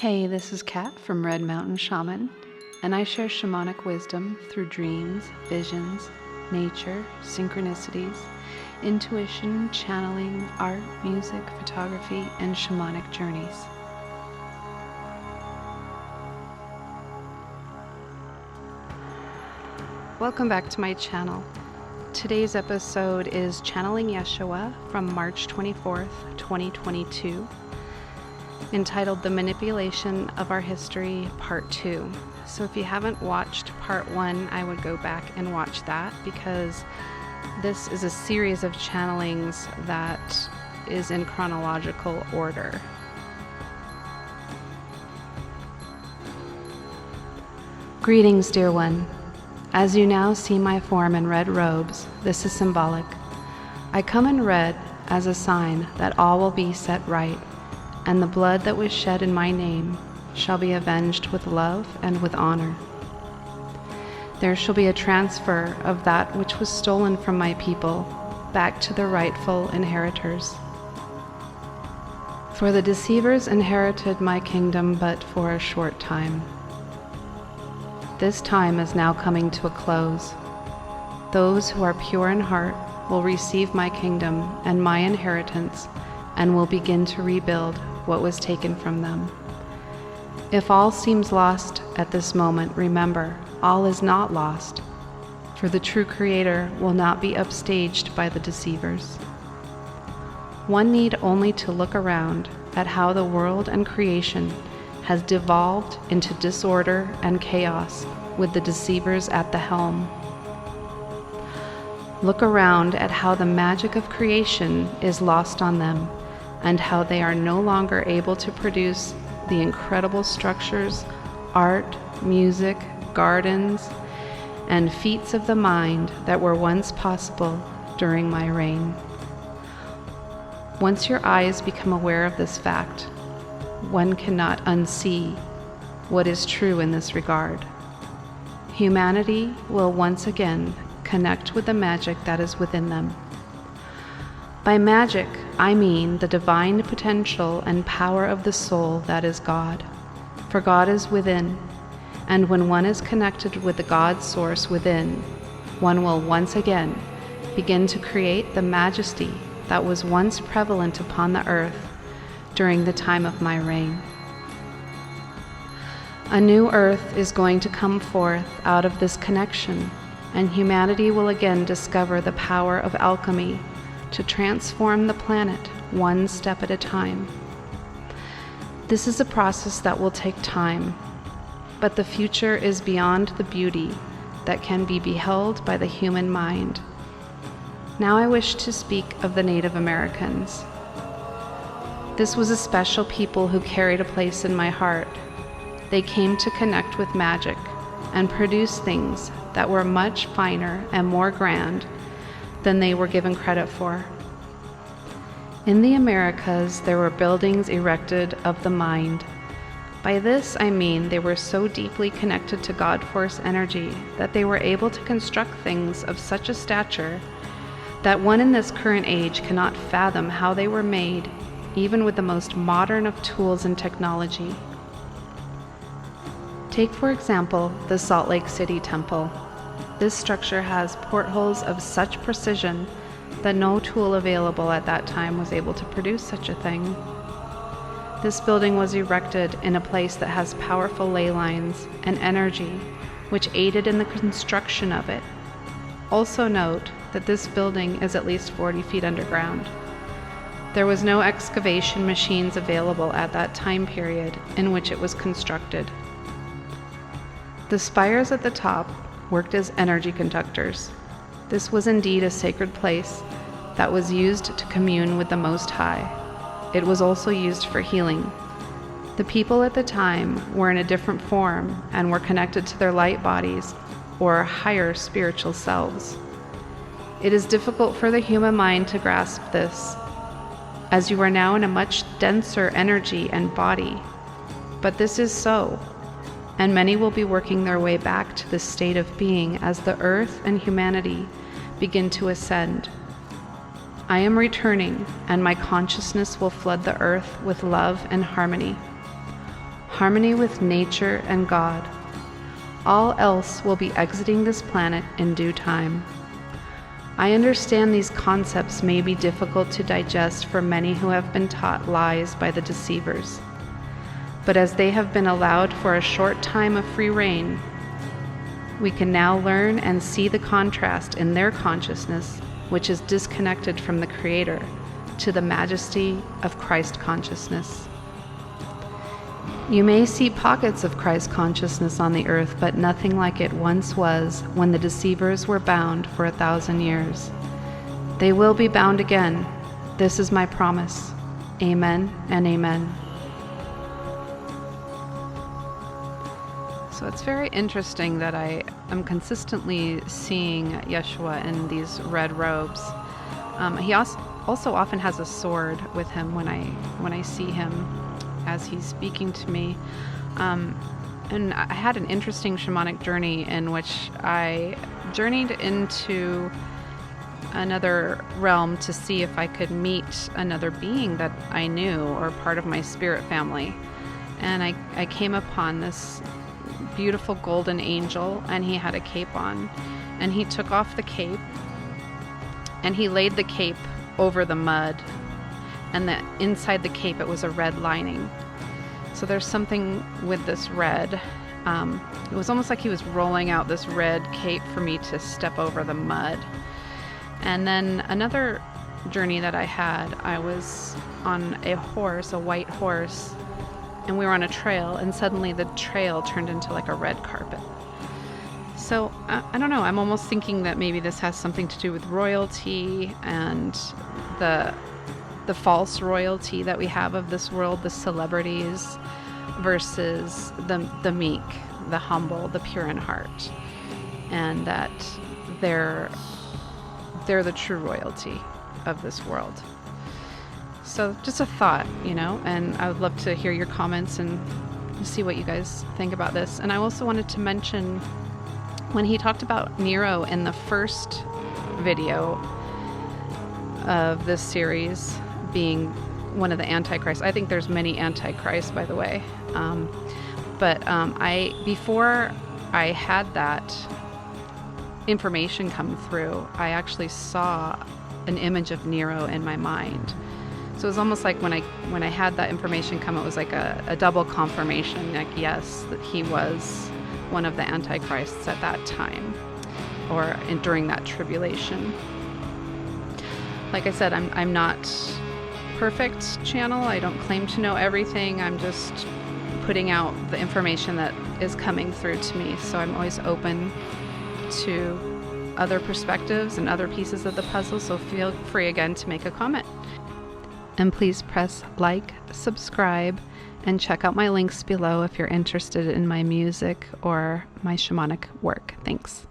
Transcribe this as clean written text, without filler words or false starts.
Hey, this is Kat from Red Mountain Shaman, and I share shamanic wisdom through dreams, visions, nature, synchronicities, intuition, channeling, art, music, photography, and shamanic journeys. Welcome back to my channel. Today's episode is Channeling Yeshua from March 24th, 2022. Entitled The Manipulation of Our History, Part 2. So if you haven't watched Part 1, I would go back and watch that, because this is a series of channelings that is in chronological order. Greetings, dear one. As you now see my form in red robes, this is symbolic. I come in red as a sign that all will be set right, and the blood that was shed in my name shall be avenged with love and with honor. There shall be a transfer of that which was stolen from my people back to the rightful inheritors. For the deceivers inherited my kingdom but for a short time. This time is now coming to a close. Those who are pure in heart will receive my kingdom and my inheritance and will begin to rebuild what was taken from them. If all seems lost at this moment, remember, all is not lost, for the true Creator will not be upstaged by the deceivers. One need only to look around at how the world and creation has devolved into disorder and chaos with the deceivers at the helm. Look around at how the magic of creation is lost on them, and how they are no longer able to produce the incredible structures, art, music, gardens, and feats of the mind that were once possible during my reign. Once your eyes become aware of this fact, one cannot unsee what is true in this regard. Humanity will once again connect with the magic that is within them. By magic, I mean the divine potential and power of the soul that is God. For God is within, and when one is connected with the God source within, one will once again begin to create the majesty that was once prevalent upon the earth during the time of my reign. A new earth is going to come forth out of this connection, and humanity will again discover the power of alchemy to transform the planet one step at a time. This is a process that will take time, but the future is beyond the beauty that can be beheld by the human mind. Now I wish to speak of the Native Americans. This was a special people who carried a place in my heart. They came to connect with magic and produce things that were much finer and more grand than they were given credit for. In the Americas, there were buildings erected of the mind. By this I mean they were so deeply connected to God Force energy that they were able to construct things of such a stature that one in this current age cannot fathom how they were made, even with the most modern of tools and technology. Take, for example, the Salt Lake City Temple. This structure has portholes of such precision that no tool available at that time was able to produce such a thing. This building was erected in a place that has powerful ley lines and energy, which aided in the construction of it. Also note that this building is at least 40 feet underground. There was no excavation machines available at that time period in which it was constructed. The spires at the top worked as energy conductors. This was indeed a sacred place that was used to commune with the Most High. It was also used for healing. The people at the time were in a different form and were connected to their light bodies or higher spiritual selves. It is difficult for the human mind to grasp this, as you are now in a much denser energy and body. But this is so, and many will be working their way back to this state of being as the earth and humanity begin to ascend. I am returning, and my consciousness will flood the earth with love and harmony. harmony with nature and God. All else will be exiting this planet in due time. I understand these concepts may be difficult to digest for many who have been taught lies by the deceivers. But as they have been allowed for a short time of free reign, we can now learn and see the contrast in their consciousness, which is disconnected from the Creator, to the majesty of Christ consciousness. You may see pockets of Christ consciousness on the earth, but nothing like it once was when the deceivers were bound for 1,000 years. They will be bound again. This is my promise. Amen and amen. So it's very interesting that I am consistently seeing Yeshua in these red robes. He also often has a sword with him when I see him as he's speaking to me. And I had an interesting shamanic journey in which I journeyed into another realm to see if I could meet another being that I knew or part of my spirit family. And I came upon this beautiful golden angel, and he had a cape on, and he took off the cape and he laid the cape over the mud, and that inside the cape it was a red lining. So there's something with this red. It was almost like he was rolling out this red cape for me to step over the mud. And then another journey that I had, I was on a horse, a white horse, and we were on a trail, and suddenly the trail turned into like a red carpet. So I don't know, I'm almost thinking that maybe this has something to do with royalty and the false royalty that we have of this world, the celebrities versus the meek, the humble, the pure in heart, and that they're the true royalty of this world. So just a thought, and I would love to hear your comments and see what you guys think about this. And I also wanted to mention when he talked about Nero in the first video of this series being one of the antichrists. I think there's many antichrists, by the way. But before I had that information come through, I actually saw an image of Nero in my mind. So it was almost like when I had that information come, it was like a double confirmation, like yes, that he was one of the antichrists at that time, or during that tribulation. Like I said, I'm not perfect channel. I don't claim to know everything. I'm just putting out the information that is coming through to me. So I'm always open to other perspectives and other pieces of the puzzle. So feel free again to make a comment. And please press like, subscribe, and check out my links below if you're interested in my music or my shamanic work. Thanks.